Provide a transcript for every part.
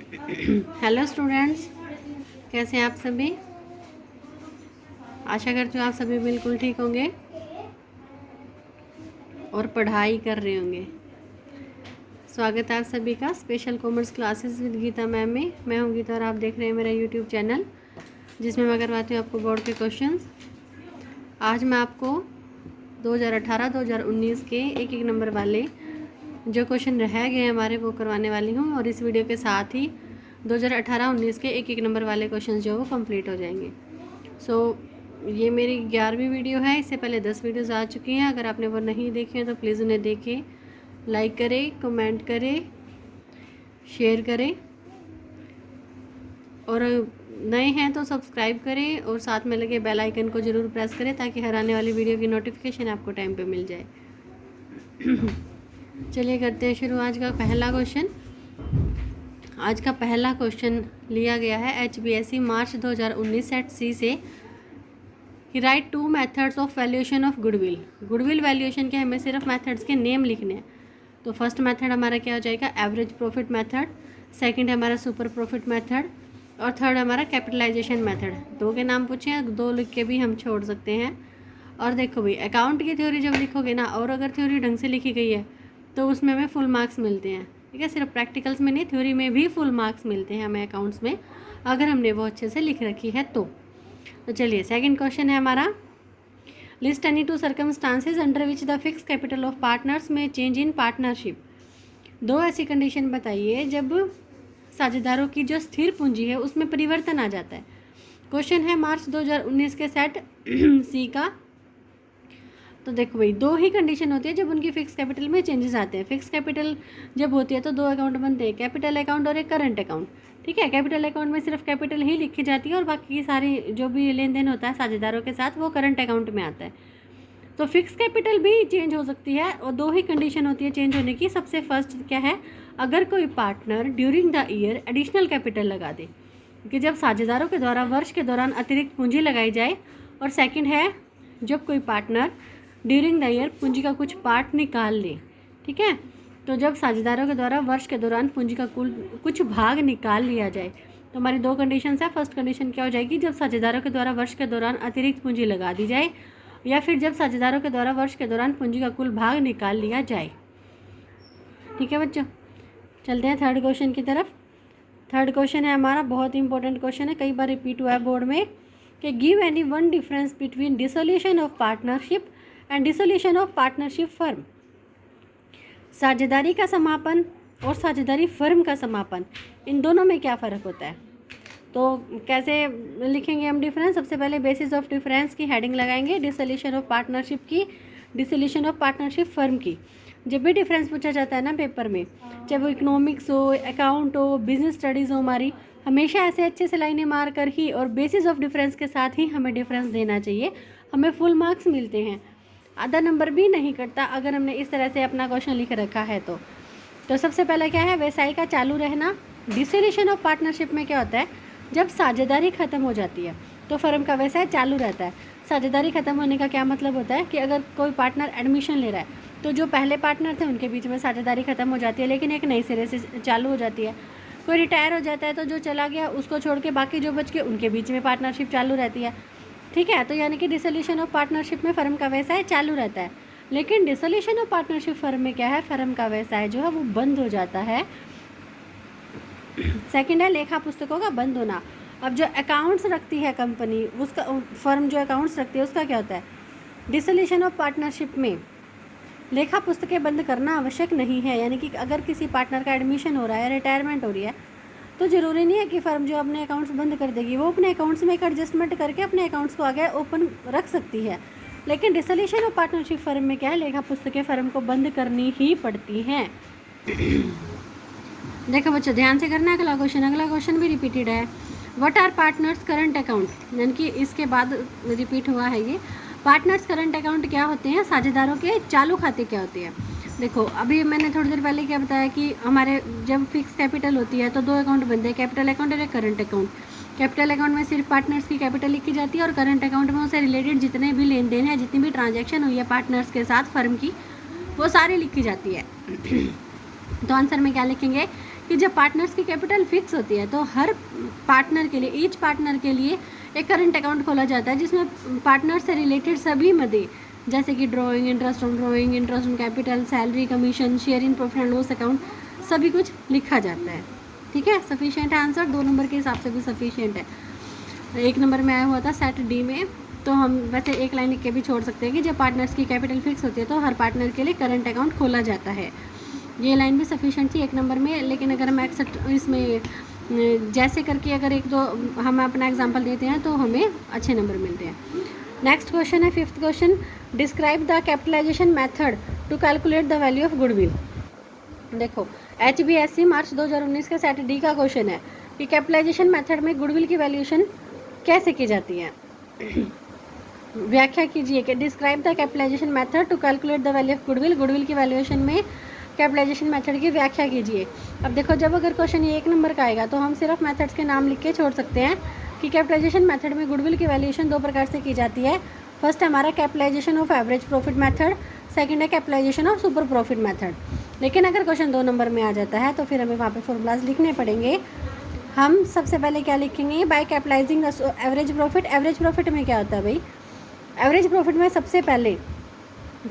Hello students, कैसे हैं आप सभी। आशा करती हूँ आप सभी बिल्कुल ठीक होंगे और पढ़ाई कर रहे होंगे। स्वागत है आप सभी का special commerce classes with Geeta ma'am में। मैं हूँ गीता और आप देख रहे हैं मेरा यूट्यूब चैनल, जिसमें मैं करवाती हूँ आपको बोर्ड के क्वेश्चंस। आज मैं आपको 2018-2019 के एक नंबर वाले जो क्वेश्चन रह गए हमारे वो करवाने वाली हूँ, और इस वीडियो के साथ ही 2018-19 के एक नंबर वाले क्वेश्चन जो वो कंप्लीट हो जाएंगे। ये मेरी 11वीं वीडियो है। इससे पहले 10 वीडियोज़ आ चुकी हैं। अगर आपने वो नहीं देखी हैं तो प्लीज़ उन्हें देखें, लाइक करें, कमेंट करें, शेयर करें, और नए हैं तो सब्सक्राइब करें और साथ में लगे बेल आइकन को ज़रूर प्रेस करें ताकि हर आने वाली वीडियो की नोटिफिकेशन आपको टाइम पे मिल जाए। चलिए करते हैं शुरू। आज का पहला क्वेश्चन लिया गया है HBSE मार्च 2019 सेट सी से। ही write 2 methods of valuation of goodwill. Goodwill valuation के हमें सिर्फ मेथड्स के नेम लिखने हैं। तो फर्स्ट मेथड हमारा क्या हो जाएगा, एवरेज प्रॉफिट मेथड। सेकंड है हमारा सुपर प्रॉफिट मेथड, और थर्ड हमारा कैपिटलाइजेशन मेथड। दो के नाम पूछे हैं, दो लिख के भी हम छोड़ सकते हैं। और देखो भाई, अकाउंट की थ्योरी जब लिखोगे ना, और अगर थ्योरी ढंग से लिखी गई है तो उसमें हमें फुल मार्क्स मिलते हैं। ठीक है, सिर्फ प्रैक्टिकल्स में नहीं, थ्योरी में भी फुल मार्क्स मिलते हैं हमें अकाउंट्स में, अगर हमने वो अच्छे से लिख रखी है तो चलिए सेकंड क्वेश्चन है हमारा, list any 2 circumstances under which the fix capital of partners में चेंज इन पार्टनरशिप। दो ऐसी कंडीशन बताइए जब साझेदारों की जो स्थिर पूंजी है उसमें परिवर्तन आ जाता है। क्वेश्चन है मार्च 2019 के सेट सी का। तो देखो भाई, दो ही कंडीशन होती है जब उनकी फिक्स कैपिटल में चेंजेस आते हैं। फिक्स कैपिटल जब होती है तो दो अकाउंट बनते हैं, कैपिटल अकाउंट और एक करंट अकाउंट। ठीक है, कैपिटल अकाउंट में सिर्फ कैपिटल ही लिखी जाती है और बाकी की सारी जो भी लेन देन होता है साझेदारों के साथ वो करंट अकाउंट में आता है। तो फिक्स कैपिटल भी चेंज हो सकती है और दो ही कंडीशन होती है चेंज होने की। सबसे फर्स्ट क्या है, अगर कोई partner during the year additional capital लगा दे, कि जब साझेदारों के द्वारा वर्ष के दौरान अतिरिक्त पूंजी लगाई जाए। और सेकंड है जब कोई पार्टनर ड्यूरिंग द ईयर पूंजी का कुछ पार्ट निकाल ले। ठीक है, तो जब साझेदारों के द्वारा वर्ष के दौरान पूंजी का कुछ भाग निकाल लिया जाए। तो हमारी दो कंडीशन है। फर्स्ट कंडीशन क्या हो जाएगी, जब साझेदारों के द्वारा वर्ष के दौरान अतिरिक्त पूंजी लगा दी जाए, या फिर जब साझेदारों के द्वारा वर्ष के दौरान पूंजी का कुल भाग निकाल लिया जाए। ठीक है बच्चों, चलते हैं थर्ड क्वेश्चन की तरफ। थर्ड क्वेश्चन है हमारा, बहुत इंपॉर्टेंट क्वेश्चन है, कई बार रिपीट हुआ है बोर्ड में, कि give any one difference between dissolution of partnership and dissolution of partnership firm. साझेदारी का समापन और साझेदारी फर्म का समापन, इन दोनों में क्या फ़र्क होता है। तो कैसे लिखेंगे हम डिफरेंस। सबसे पहले बेसिस ऑफ डिफरेंस की हेडिंग लगाएंगे, डिसोल्यूशन ऑफ पार्टनरशिप की, डिसोल्यूशन ऑफ पार्टनरशिप फर्म की। जब भी डिफरेंस पूछा जाता है ना पेपर में, चाहे वो इकोनॉमिक्स हो, अकाउंट हो, बिजनेस स्टडीज़ हो, हमारी हमेशा ऐसे अच्छे से लाइनें मार कर ही और बेसिस ऑफ डिफरेंस के साथ ही हमें डिफरेंस देना चाहिए, हमें फुल मार्क्स मिलते हैं। आधा नंबर भी नहीं कटता अगर हमने इस तरह से अपना क्वेश्चन लिख रखा है तो सबसे पहला क्या है, व्यवसाय का चालू रहना। डिसोल्यूशन ऑफ पार्टनरशिप में क्या होता है, जब साझेदारी खत्म हो जाती है तो फर्म का व्यवसाय चालू रहता है। साझेदारी खत्म होने का क्या मतलब होता है कि अगर कोई पार्टनर एडमिशन ले रहा है तो जो पहले पार्टनर थे उनके बीच में साझेदारी खत्म हो जाती है, लेकिन एक नई सिरे से चालू हो जाती है। कोई रिटायर हो जाता है तो जो चला गया उसको छोड़ के बाकी जो बच के उनके बीच में पार्टनरशिप चालू रहती है। ठीक है, तो यानी कि डिसोल्यूशन ऑफ पार्टनरशिप में फर्म का व्यवसाय चालू रहता है, लेकिन डिसोल्यूशन ऑफ पार्टनरशिप फर्म में क्या है, फर्म का व्यवसाय जो है वो बंद हो जाता है। सेकंड है लेखा पुस्तकों का बंद होना। अब जो अकाउंट्स रखती है कंपनी, उसका फर्म जो अकाउंट्स रखती है उसका क्या होता है, डिसोल्यूशन ऑफ पार्टनरशिप में लेखा पुस्तकें बंद करना आवश्यक नहीं है। यानी कि अगर किसी पार्टनर का एडमिशन हो रहा है, रिटायरमेंट हो रही है, तो ज़रूरी नहीं है कि फर्म जो अपने अकाउंट्स बंद कर देगी, वो अपने अकाउंट्स में एक एडजस्टमेंट करके अपने अकाउंट्स को आगे ओपन रख सकती है। लेकिन डिसोल्यूशन ऑफ पार्टनरशिप फर्म में क्या है, लेखा पुस्तकें फर्म को बंद करनी ही पड़ती हैं। देखो बच्चों, ध्यान से करना है अगला क्वेश्चन भी रिपीटेड है। What are partners current account, यानी कि इसके बाद रिपीट हुआ है ये। पार्टनर्स करंट अकाउंट क्या होते हैं, साझेदारों के चालू खाते क्या होते हैं। देखो, अभी मैंने थोड़ी देर पहले क्या बताया कि हमारे जब फिक्स कैपिटल होती है तो दो अकाउंट बनते हैं, कैपिटल अकाउंट और एक करंट अकाउंट। कैपिटल अकाउंट में सिर्फ पार्टनर्स की कैपिटल लिखी जाती है, और करंट अकाउंट में उससे रिलेटेड जितने भी लेन देन है, जितनी भी ट्रांजैक्शन हुई है पार्टनर्स के साथ फर्म की, वो सारी लिखी जाती है। तो आंसर में क्या लिखेंगे कि जब पार्टनर्स की कैपिटल फिक्स होती है तो हर पार्टनर के लिए, ईच पार्टनर के लिए एक करंट अकाउंट खोला जाता है जिसमें पार्टनर से रिलेटेड सभी मदे जैसे कि drawing, interest on drawing, interest on capital, salary, commission, share in profit and loss account सभी कुछ लिखा जाता है। ठीक है, सफिशिएंट है आंसर, 2 नंबर के हिसाब से भी सफिशिएंट है। 1 नंबर में आया हुआ था सेट डी में, तो हम वैसे एक लाइन लिख के भी छोड़ सकते हैं कि जब पार्टनर्स की कैपिटल फिक्स होती है तो हर पार्टनर के लिए करंट अकाउंट खोला जाता है। ये लाइन भी सफिशिएंट थी 1 नंबर में, लेकिन अगर हम इसमें जैसे करके अगर 1-2 हम अपना एग्जांपल देते हैं तो हमें अच्छे नंबर मिलते हैं। नेक्स्ट क्वेश्चन है 5th question, describe the capitalization method to calculate the value of goodwill. देखो HBSC मार्च 2019 के सेट डी का क्वेश्चन है कि कैपिटलाइजेशन मेथड में गुडविल की वैल्यूएशन कैसे की जाती है। व्याख्या कीजिए कि describe the capitalization method to calculate the value of goodwill. Goodwill की वैल्यूएशन में कैपिटलाइजेशन मेथड की व्याख्या कीजिए। अब देखो, जब अगर क्वेश्चन ये 1 नंबर का आएगा तो हम सिर्फ मेथड्स के नाम लिख के छोड़ सकते हैं कि कैपिटलाइजेशन मेथड में गुडविल की वैल्यूएशन 2 प्रकार से की जाती है। फर्स्ट हमारा capitalisation of average profit method, second है capitalisation of super profit method. लेकिन अगर क्वेश्चन 2 नंबर में आ जाता है तो फिर हमें वहाँ पे फॉर्मूलाज लिखने पड़ेंगे। हम सबसे पहले क्या लिखेंगे, by capitalizing the average profit. Average profit में क्या होता है भाई, एवरेज प्रॉफिट में सबसे पहले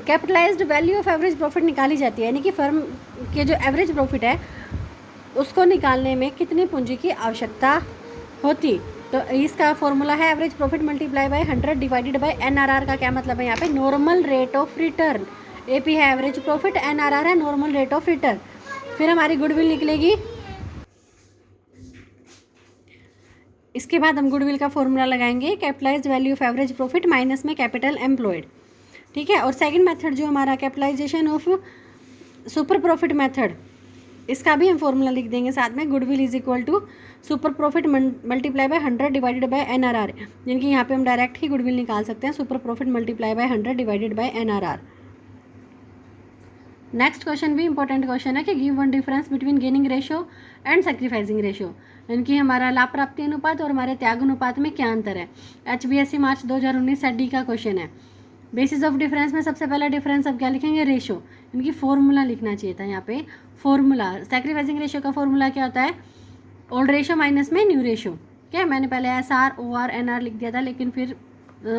capitalised value of average profit निकाली जाती है, यानी कि फर्म के जो एवरेज प्रॉफिट है उसको निकालने में कितनी पूंजी की आवश्यकता होती। तो इसका फॉर्मूला है average profit multiply by 100 divided by NRR का क्या मतलब है, यहाँ पे normal rate of return. AP है एवरेज प्रॉफिट, NRR है नॉर्मल रेट ऑफ रिटर्न। फिर हमारी गुडविल निकलेगी, इसके बाद हम गुडविल का फॉर्मूला लगाएंगे capitalized value of average profit minus में कैपिटल एम्प्लॉयड। ठीक है, और सेकंड मेथड जो हमारा capitalisation of super profit method, इसका भी हम फॉर्मूला लिख देंगे साथ में, goodwill is equal to super profit multiply by 100 divided by NRR, यानी कि यहाँ पे हम डायरेक्ट ही गुडविल निकाल सकते हैं, super profit multiply by 100 divided by NRR। Next question भी इंपॉर्टेंट क्वेश्चन है कि give one difference between gaining ratio and sacrificing ratio, यानी कि हमारा लाभ प्राप्ति अनुपात और हमारे त्याग अनुपात में क्या अंतर है। HBSC मार्च 2019 सेट डी का क्वेश्चन है। बेसिस ऑफ डिफरेंस में सबसे पहला डिफरेंस अब क्या लिखेंगे, रेशियो, इनकी फॉर्मूला लिखना चाहिए था यहाँ पे। फॉर्मूला सैक्रिफाइसिंग रेशियो का फॉर्मूला क्या होता है, ओल्ड रेशियो माइनस में न्यू रेशियो। क्या मैंने पहले SR OR NR लिख दिया था, लेकिन फिर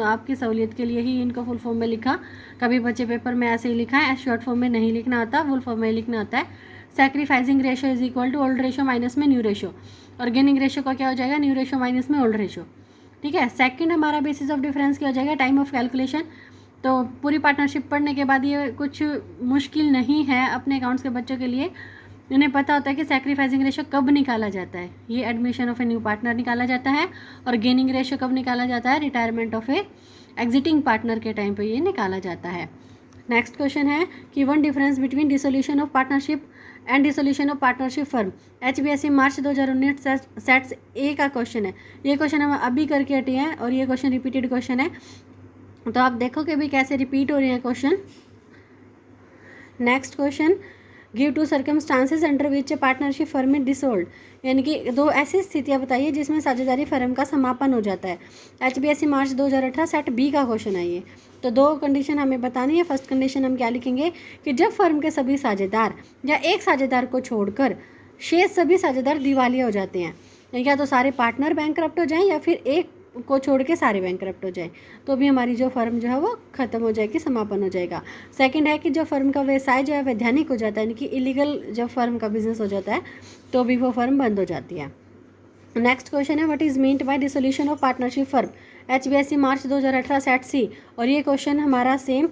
आपकी सहूलियत के लिए ही इनको फुल फॉर्म में लिखा। कभी बच्चे पेपर में ऐसे ही लिखा है, शॉर्ट फॉर्म में नहीं लिखना होता, फुल फॉर्म में लिखना होता है। Sacrificing ratio is equal to old ratio minus में न्यू रेशियो, और गेनिंग रेशियो का क्या हो जाएगा, न्यू रेशियो माइनस में ओल्ड रेशियो। ठीक है, सेकंड हमारा बेसिस ऑफ डिफरेंस क्या हो जाएगा, टाइम ऑफ कैलकुलेशन। तो पूरी पार्टनरशिप पढ़ने के बाद ये कुछ मुश्किल नहीं है अपने अकाउंट्स के बच्चों के लिए, उन्हें पता होता है कि सैक्रिफाइसिंग रेशियो कब निकाला जाता है, ये admission of a new partner निकाला जाता है, और गेनिंग रेशियो कब निकाला जाता है, retirement of A exiting partner के टाइम पे ये निकाला जाता है। नेक्स्ट क्वेश्चन है कि one difference between dissolution of partnership and dissolution of partnership firm. HBSC March 2019 sets A का क्वेश्चन है। ये क्वेश्चन हम अभी करके हटे हैं और ये क्वेश्चन रिपीटेड क्वेश्चन है, तो आप देखो कि भी कैसे रिपीट हो रहे हैं question. Next question, give two circumstances under which partnership firm is dissolved, यानी कि 2 ऐसी स्थितियां बताइए जिसमें साझेदारी फर्म का समापन हो जाता है। HBSC मार्च 2018 सेट बी का क्वेश्चन है ये। तो 2 कंडीशन हमें बतानी है। फर्स्ट कंडीशन हम क्या लिखेंगे कि जब फर्म के सभी साझेदार या एक साझेदार को छोड़कर शेष सभी साझेदार दिवालिया हो जाते हैं, या तो सारे पार्टनर बैंकरप्ट हो जाएं या फिर एक को छोड़ के सारे बैंकरप्ट हो जाए, तो भी हमारी जो फर्म जो है वो ख़त्म हो जाएगी, समापन हो जाएगा। सेकंड है कि जब फर्म का व्यवसाय जो है वैधानिक हो जाता है, यानी कि इलीगल जब फर्म का बिजनेस हो जाता है तो भी वो फर्म बंद हो जाती है। नेक्स्ट क्वेश्चन है what is meant by dissolution of partnership firm. HBSC March 2018 set C, और ये क्वेश्चन हमारा सेम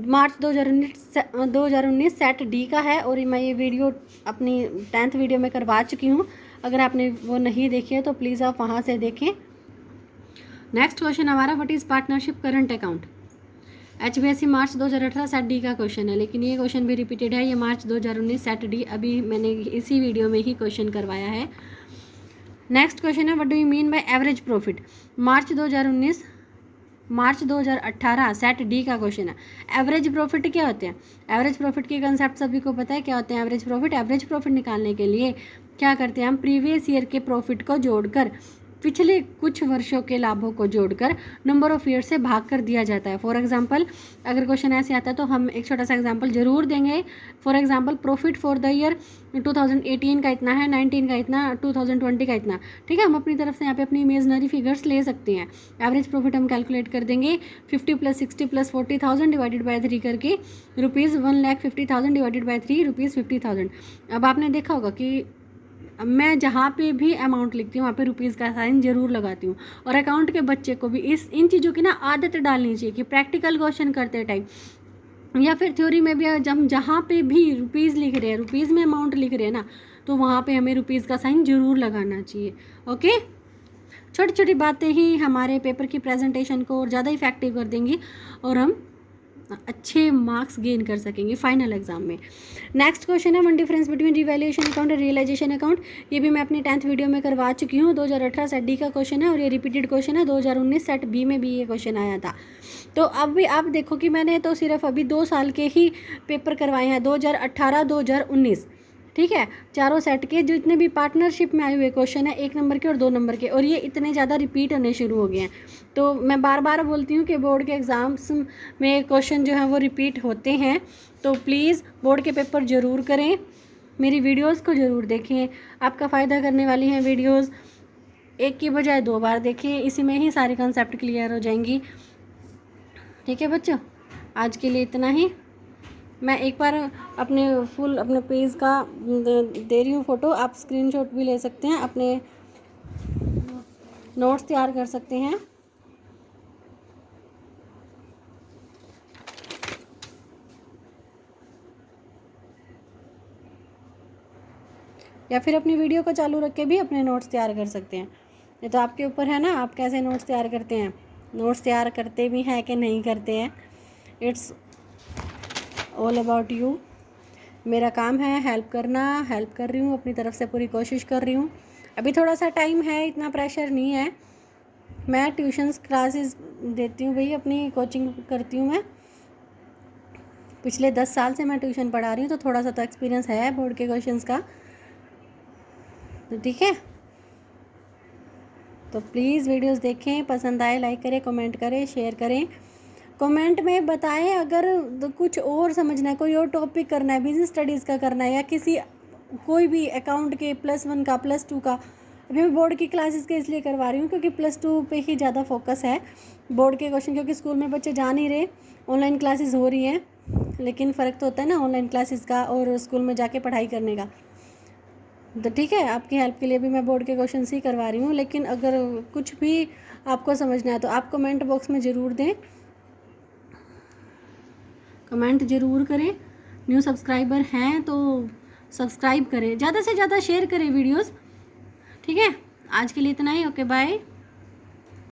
मार्च 2019 सेट डी का है, और मैं ये वीडियो अपनी 10th वीडियो में करवा चुकी हूँ। अगर आपने वो नहीं देखी है तो प्लीज़ आप वहाँ से देखें। नेक्स्ट क्वेश्चन हमारा what is partnership current account. HBSC March 2018 set D का क्वेश्चन है, लेकिन ये क्वेश्चन भी रिपीटेड है। ये मार्च 2019 सेट डी, अभी मैंने इसी वीडियो में ही क्वेश्चन करवाया है। नेक्स्ट क्वेश्चन है what do you mean by average profit. March 2018 set D का क्वेश्चन है। एवरेज प्रॉफिट क्या होते हैं, एवरेज प्रॉफिट के कंसेप्ट सभी को पता है क्या होते हैं। एवरेज प्रॉफिट निकालने के लिए क्या करते हैं हम, प्रीवियस ईयर के प्रॉफिट को जोड़कर पिछले कुछ वर्षों के लाभों को जोड़कर नंबर ऑफ ईयर से भाग कर दिया जाता है। फॉर एग्जांपल अगर क्वेश्चन ऐसे आता है तो हम एक छोटा सा एग्जांपल जरूर देंगे। For example profit for the year 2018 का इतना है, 19 का इतना, 2020 का इतना। ठीक है, हम अपनी तरफ से यहाँ पे अपनी इमेजनरी फिगर्स ले सकते हैं। एवरेज प्रॉफिट हम कैलकुलेट कर देंगे 50 + 60 + 40,000 डिवाइडेड बाय 3 करके ₹1,50,000 डिवाइडेड बाय 3 ₹50,000। अब आपने देखा होगा कि मैं जहाँ पे भी अमाउंट लिखती हूँ वहाँ पे रुपीज़ का साइन जरूर लगाती हूँ। और अकाउंट के बच्चे को भी इन चीज़ों की ना आदत डालनी चाहिए कि प्रैक्टिकल क्वेश्चन करते टाइम या फिर थ्योरी में भी जब जहाँ पे भी रुपीज़ लिख रहे हैं, रुपीज़ में अमाउंट लिख रहे हैं ना, तो वहाँ पे हमें रुपीज़ का साइन जरूर लगाना चाहिए। ओके, छोटी छोटी बातें ही हमारे पेपर की प्रेजेंटेशन को और ज़्यादा इफेक्टिव कर देंगी और हम अच्छे मार्क्स गेन कर सकेंगे फाइनल एग्जाम में। नेक्स्ट क्वेश्चन है one difference between revaluation account और रियलाइजेशन अकाउंट। ये भी मैं अपनी 10th वीडियो में करवा चुकी हूँ। 2018 सेट डी का क्वेश्चन है और ये रिपीटेड क्वेश्चन है। 2019 सेट बी में भी ये क्वेश्चन आया था। तो अब भी आप देखो कि मैंने तो सिर्फ अभी 2 साल के ही पेपर करवाए हैं, 2018 2019। ठीक है, चारों सेट के जितने भी पार्टनरशिप में आए हुए क्वेश्चन है 1 नंबर के और 2 नंबर के, और ये इतने ज़्यादा रिपीट होने शुरू हो गए हैं। तो मैं बार बार बोलती हूँ कि बोर्ड के एग्ज़ाम्स में क्वेश्चन जो है वो रिपीट होते हैं, तो प्लीज़ बोर्ड के पेपर ज़रूर करें, मेरी वीडियोस को ज़रूर देखें, आपका फ़ायदा करने वाली हैं वीडियोस। एक की बजाय 2 बार देखें, इसी में ही सारे कंसेप्ट क्लियर हो जाएंगी। ठीक है बच्चों, आज के लिए इतना ही। मैं एक बार अपने पेज का दे रही हूँ फ़ोटो, आप स्क्रीनशॉट भी ले सकते हैं, अपने नोट्स तैयार कर सकते हैं। या फिर अपनी वीडियो को चालू रख के भी अपने नोट्स तैयार कर सकते हैं। ये तो आपके ऊपर है ना, आप कैसे नोट्स तैयार करते हैं। नोट्स तैयार करते भी हैं कि नहीं करते हैं, इट्स ऑल अबाउट यू। मेरा काम है हेल्प करना, हेल्प कर रही हूँ, अपनी तरफ से पूरी कोशिश कर रही हूँ। अभी थोड़ा सा टाइम है, इतना प्रेशर नहीं है। मैं ट्यूशन्स क्लासेस देती हूँ भाई, अपनी कोचिंग करती हूँ मैं। पिछले 10 साल से मैं ट्यूशन पढ़ा रही हूँ, तो थोड़ा सा तो एक्सपीरियंस है बोर्ड के क्वेश्चंस का। तो ठीक है, तो प्लीज़ वीडियोस देखें, पसंद आए लाइक करें, कमेंट करें, शेयर करें। कमेंट में बताएं अगर कुछ और समझना है, कोई और टॉपिक करना है, बिजनेस स्टडीज़ का करना है, या कोई भी अकाउंट के +1 का +2 का। अभी मैं बोर्ड की क्लासेस के इसलिए करवा रही हूँ क्योंकि +2 पे ही ज़्यादा फोकस है बोर्ड के क्वेश्चन, क्योंकि स्कूल में बच्चे जा नहीं रहे, ऑनलाइन क्लासेस हो रही हैं। लेकिन फ़र्क तो होता है ना ऑनलाइन क्लासेस का और स्कूल में जाके पढ़ाई करने का। तो ठीक है, आपकी हेल्प के लिए भी मैं बोर्ड के क्वेश्चन ही करवा रही हूँ। लेकिन अगर कुछ भी आपको समझना है तो आप कमेंट बॉक्स में ज़रूर दें, कमेंट ज़रूर करें। न्यू सब्सक्राइबर हैं तो सब्सक्राइब करें, ज़्यादा से ज़्यादा शेयर करें वीडियोस। ठीक है, आज के लिए इतना ही। Okay, bye.